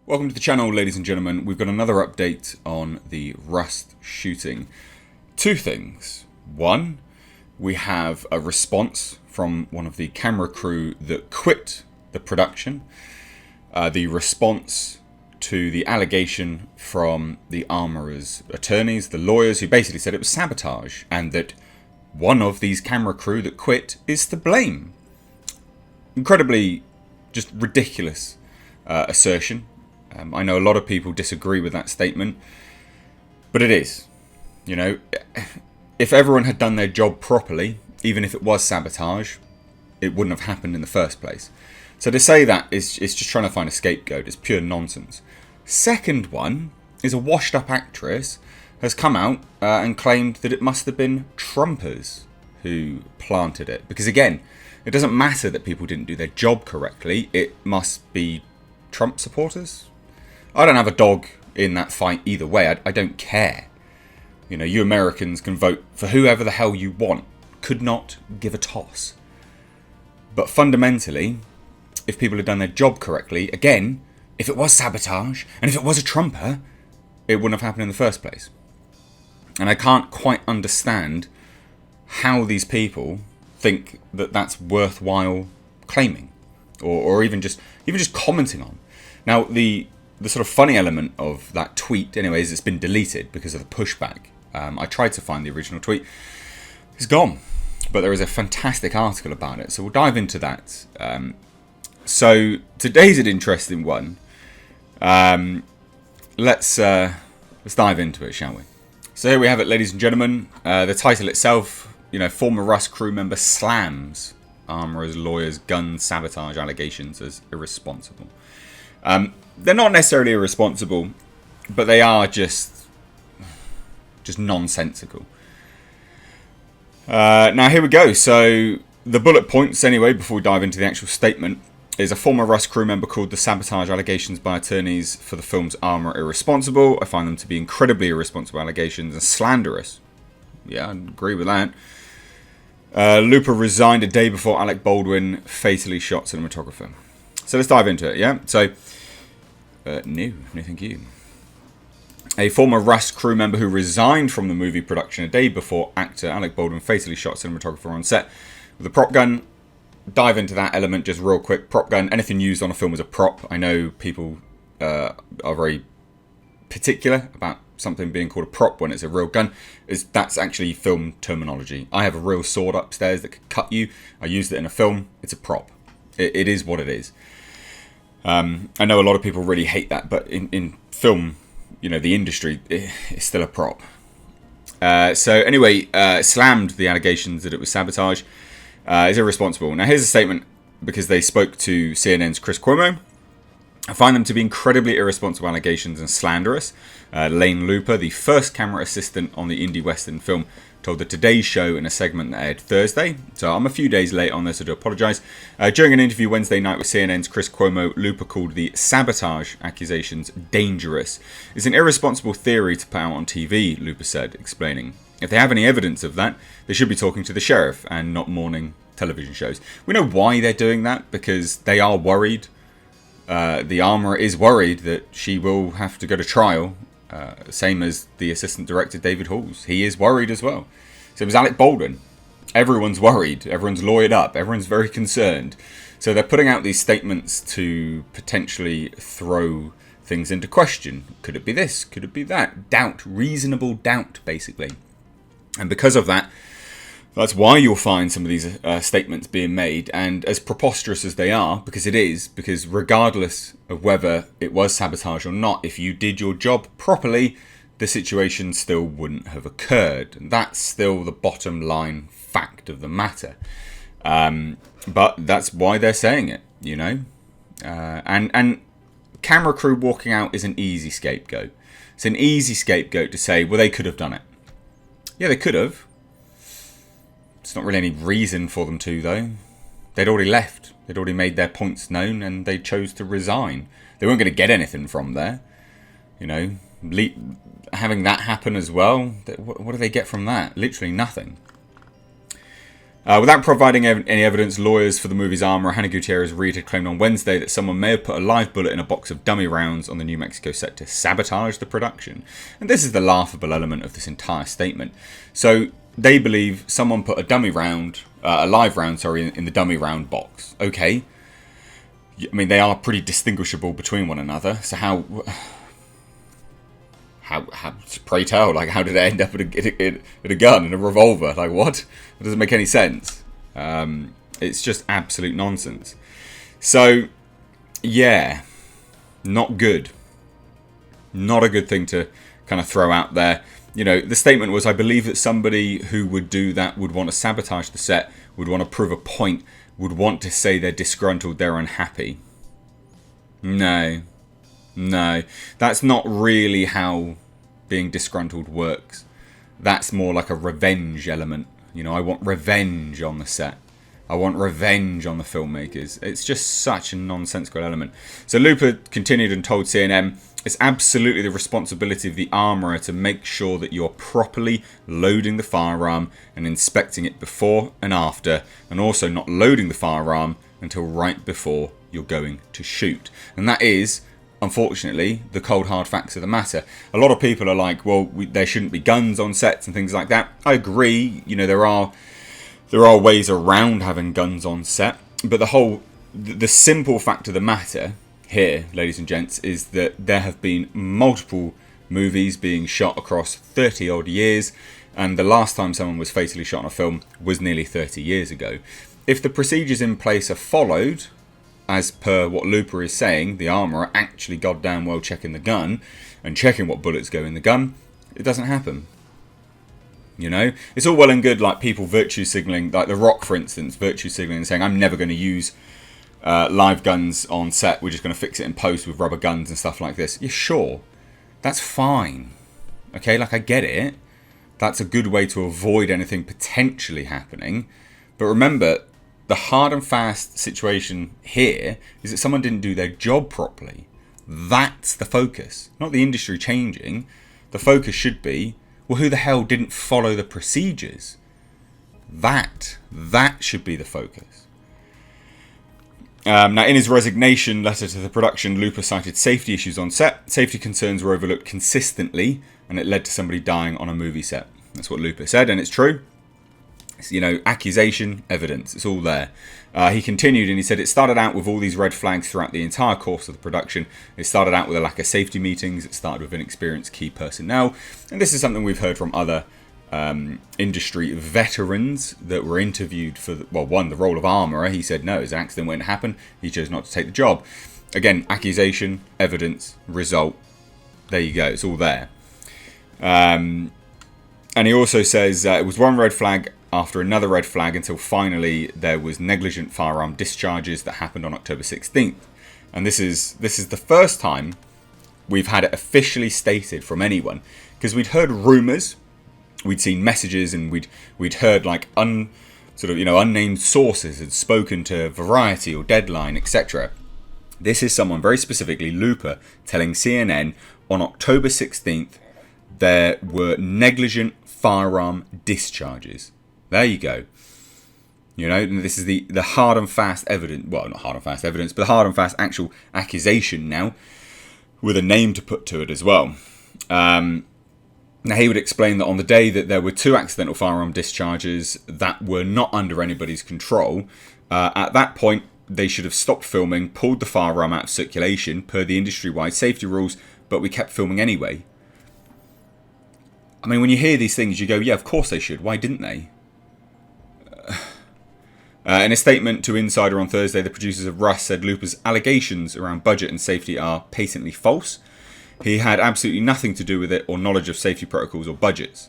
Welcome to the channel, ladies and gentlemen. We've got another update on the Rust shooting. Two things. One, we have a response from one of the camera crew that quit the production. The response to the allegation from the armourer's attorneys, the lawyers, who basically said it was sabotage and that one of these camera crew that quit is to blame. Incredibly just ridiculous assertion. I know a lot of people disagree with that statement, but it is. You know, if everyone had done their job properly, even if it was sabotage, it wouldn't have happened in the first place. So to say that is just trying to find a scapegoat. It's pure nonsense. Second one is a washed up actress has come out and claimed that it must have been Trumpers who planted it. Because again, it doesn't matter that people didn't do their job correctly. It must be Trump supporters. I don't have a dog in that fight either way. I don't care. You know, you Americans can vote for whoever the hell you want. Could not give a toss. But fundamentally, if people had done their job correctly, again, if it was sabotage and if it was a Trumper, it wouldn't have happened in the first place. And I can't quite understand how these people think that that's worthwhile claiming or even just commenting on. Now, the sort of funny element of that tweet, anyways, it's been deleted because of the pushback. I tried to find the original tweet. It's gone. But there is a fantastic article about it. So we'll dive into that. So today's an interesting one. Let's dive into it, shall we? So here we have it, ladies and gentlemen. The title itself, you know, former Rust crew member slams armourer's lawyers' gun sabotage allegations as irresponsible. They're not necessarily irresponsible, but they are just nonsensical. Now here we go. So the bullet points, anyway, before we dive into the actual statement, is a former Rust crew member called the sabotage allegations by attorneys for the film's Armour irresponsible. I find them to be incredibly irresponsible allegations and slanderous. Yeah, I agree with that. Looper resigned a day before Alec Baldwin fatally shot cinematographer. So let's dive into it, yeah? So, no thank you. A former Rust crew member who resigned from the movie production a day before actor Alec Baldwin fatally shot cinematographer on set with a prop gun. Dive into that element just real quick. Prop gun, anything used on a film is a prop. I know people are very particular about something being called a prop when it's a real gun. That's actually film terminology. I have a real sword upstairs that could cut you. I used it in a film. It's a prop. It is what it is. I know a lot of people really hate that, but in film, you know, the industry, it's still a prop. So anyway, slammed the allegations that it was sabotage. Is irresponsible. Now here's a statement because they spoke to CNN's Chris Cuomo. I find them to be incredibly irresponsible allegations and slanderous. Lane Looper, the first camera assistant on the indie western film, told the Today Show in a segment that aired Thursday. So I'm a few days late on this, I do apologise. During an interview Wednesday night with CNN's Chris Cuomo, Looper called the sabotage accusations dangerous. It's an irresponsible theory to put out on TV, Looper said, explaining. If they have any evidence of that, they should be talking to the sheriff and not morning television shows. We know why they're doing that, because they are worried. The armourer is worried that she will have to go to trial, same as the assistant director David Halls. He is worried as well. So it was Alec Baldwin. Everyone's worried. Everyone's lawyered up. Everyone's very concerned. So they're putting out these statements to potentially throw things into question. Could it be this? Could it be that? Doubt. Reasonable doubt, basically. And because of that, that's why you'll find some of these statements being made, and as preposterous as they are, because it is, because regardless of whether it was sabotage or not, if you did your job properly, the situation still wouldn't have occurred. And that's still the bottom line fact of the matter. But that's why they're saying it, you know. And camera crew walking out is an easy scapegoat. It's an easy scapegoat to say, well, they could have done it. Yeah, they could have. It's not really any reason for them to, though. They'd already left. They'd already made their points known, and they chose to resign. They weren't going to get anything from there. You know, having that happen as well, what do they get from that? Literally nothing. Without providing any evidence, lawyers for the movie's armourer, Hannah Gutierrez-Reed, had claimed on Wednesday that someone may have put a live bullet in a box of dummy rounds on the New Mexico set to sabotage the production. And this is the laughable element of this entire statement. So they believe someone put a live round, in the dummy round box. Okay. I mean, they are pretty distinguishable between one another. So how pray tell, like, how did it end up at a gun and a revolver? Like, what? It doesn't make any sense. It's just absolute nonsense. So, yeah, not good. Not a good thing to kind of throw out there. You know, the statement was, I believe that somebody who would do that would want to sabotage the set, would want to prove a point, would want to say they're disgruntled, they're unhappy. No, that's not really how being disgruntled works. That's more like a revenge element. You know, I want revenge on the set. I want revenge on the filmmakers. It's just such a nonsensical element. So Looper continued and told CNN, it's absolutely the responsibility of the armourer to make sure that you're properly loading the firearm and inspecting it before and after, and also not loading the firearm until right before you're going to shoot. And that is, unfortunately, the cold hard facts of the matter. A lot of people are like, well, there shouldn't be guns on sets and things like that. I agree. You know, there are ways around having guns on set, but the simple fact of the matter here, ladies and gents, is that there have been multiple movies being shot across 30 odd years, and the last time someone was fatally shot on a film was nearly 30 years ago. If the procedures in place are followed, as per what Looper is saying, the armourer actually goddamn well checking the gun and checking what bullets go in the gun, it doesn't happen. You know, it's all well and good, like people virtue signalling, like The Rock, for instance, virtue signalling and saying, I'm never going to use live guns on set, we're just going to fix it in post with rubber guns and stuff like this. Yeah, sure, that's fine. Okay, like, I get it. That's a good way to avoid anything potentially happening. But remember, the hard and fast situation here is that someone didn't do their job properly. That's the focus. Not the industry changing. The focus should be, well, who the hell didn't follow the procedures? That should be the focus. Now, in his resignation letter to the production, Looper cited safety issues on set. Safety concerns were overlooked consistently, and it led to somebody dying on a movie set. That's what Looper said, and it's true. It's, you know, accusation, evidence, it's all there. He continued and he said, it started out with all these red flags throughout the entire course of the production. It started out with a lack of safety meetings. It started with inexperienced key personnel. And this is something we've heard from other industry veterans that were interviewed for, the role of armourer. He said, no, his accident wouldn't happen. He chose not to take the job. Again, accusation, evidence, result. There you go. It's all there. And he also says it was one red flag after another red flag until finally there was negligent firearm discharges that happened on October 16th. And this is the first time we've had it officially stated from anyone, because we'd heard rumours, we'd seen messages, and we'd heard like unnamed sources had spoken to Variety or Deadline, etc. This is someone very specifically, Looper, telling CNN on October 16th there were negligent firearm discharges. There you go. You know, and this is the hard and fast evidence. Well, not hard and fast evidence, but the hard and fast actual accusation now, with a name to put to it as well. Now, he would explain that on the day that there were 2 accidental firearm discharges that were not under anybody's control, at that point, they should have stopped filming, pulled the firearm out of circulation per the industry-wide safety rules, but we kept filming anyway. I mean, when you hear these things, you go, yeah, of course they should. Why didn't they? In a statement to Insider on Thursday, the producers of Rust said Looper's allegations around budget and safety are patently false. He had absolutely nothing to do with it or knowledge of safety protocols or budgets.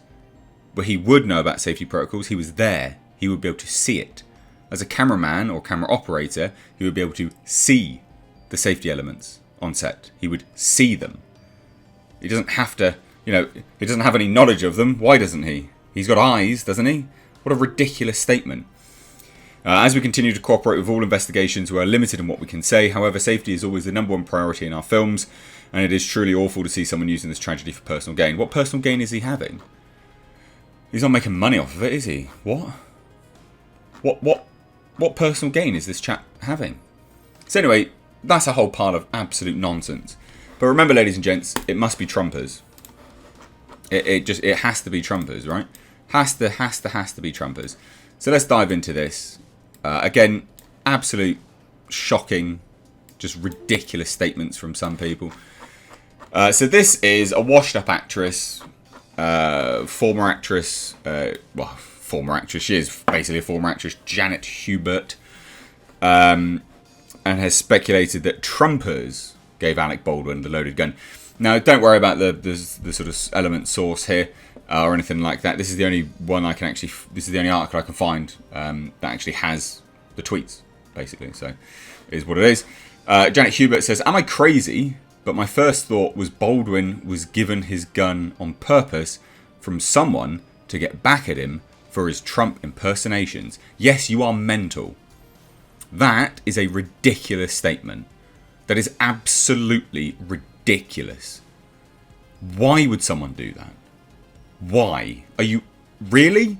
But he would know about safety protocols. He was there. He would be able to see it. As a cameraman or camera operator, he would be able to see the safety elements on set. He would see them. He doesn't have to, he doesn't have any knowledge of them. Why doesn't he? He's got eyes, doesn't he? What a ridiculous statement. As we continue to cooperate with all investigations, we are limited in what we can say. However, safety is always the #1 priority in our films, and it is truly awful to see someone using this tragedy for personal gain. What personal gain is he having? He's not making money off of it, is he? What? What personal gain is this chap having? So anyway, that's a whole pile of absolute nonsense. But remember, ladies and gents, it must be Trumpers. It has to be Trumpers, right? Has to be Trumpers. So let's dive into this. Again, absolute shocking, just ridiculous statements from some people. So this is a washed-up actress, former actress. Former actress. She is basically a former actress, Janet Hubert, and has speculated that Trumpers gave Alec Baldwin the loaded gun. Now, don't worry about the sort of element source here or anything like that. This is the only one I can actually. This is the only article I can find that actually has the tweets, basically. So, it is what it is. Janet Hubert says, "Am I crazy? But my first thought was Baldwin was given his gun on purpose from someone to get back at him for his Trump impersonations. Yes, you are mental." That is a ridiculous statement. That is absolutely ridiculous. Why would someone do that? Why? Are you really?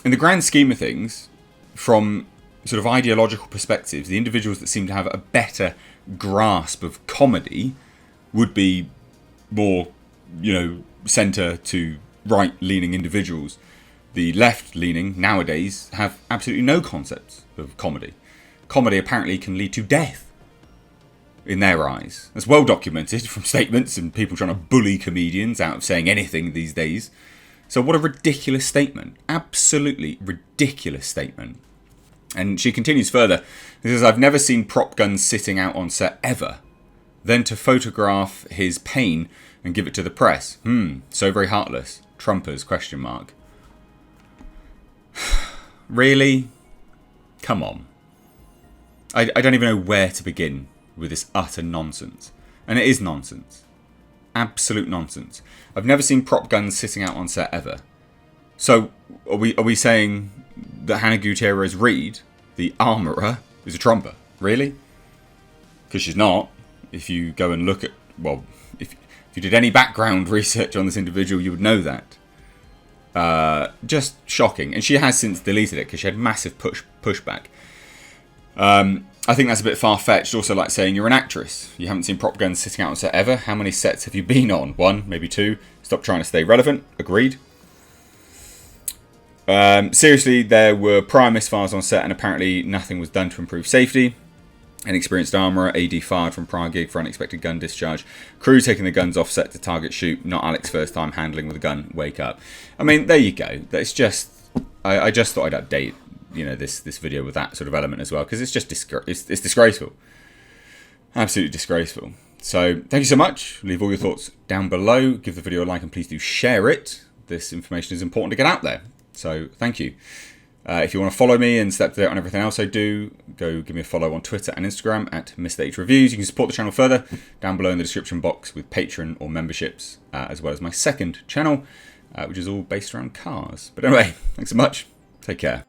In the grand scheme of things, from sort of ideological perspectives, the individuals that seem to have a better grasp of comedy would be more, centre to right-leaning individuals. The left-leaning nowadays have absolutely no concepts of comedy. Comedy apparently can lead to death in their eyes. That's well documented from statements and people trying to bully comedians out of saying anything these days. So what a ridiculous statement. Absolutely ridiculous statement. And she continues further. She says, "I've never seen prop guns sitting out on set ever. Then to photograph his pain and give it to the press. So very heartless. Trumpers, ? Really? Come on. I don't even know where to begin with this utter nonsense. And it is nonsense. Absolute nonsense. I've never seen prop guns sitting out on set ever. So, are we saying that Hannah Gutierrez-Reed, the armourer, is a Trumper? Really? Because she's not. If you go and look at... Well, if you did any background research on this individual, you would know that. Just shocking. And she has since deleted it because she had massive pushback. I think that's a bit far-fetched. Also, like saying you're an actress. You haven't seen prop guns sitting out on set ever. How many sets have you been on? 1, maybe 2. Stop trying to stay relevant. Agreed. Seriously, there were prior misfires on set and apparently nothing was done to improve safety. An experienced armourer, AD fired from prior gig for unexpected gun discharge. Crew taking the guns off set to target shoot. Not Alec's first time handling with a gun. Wake up. I mean, there you go. That's just... I just thought I'd update, this video with that sort of element as well, because it's just it's disgraceful. Absolutely disgraceful. So, thank you so much. Leave all your thoughts down below. Give the video a like and please do share it. This information is important to get out there. So, thank you. If you want to follow me and stay up to date on everything else I do, go give me a follow on Twitter and Instagram at Mr. H Reviews. You can support the channel further down below in the description box with Patreon or memberships, as well as my second channel, which is all based around cars. But anyway, thanks so much. Take care.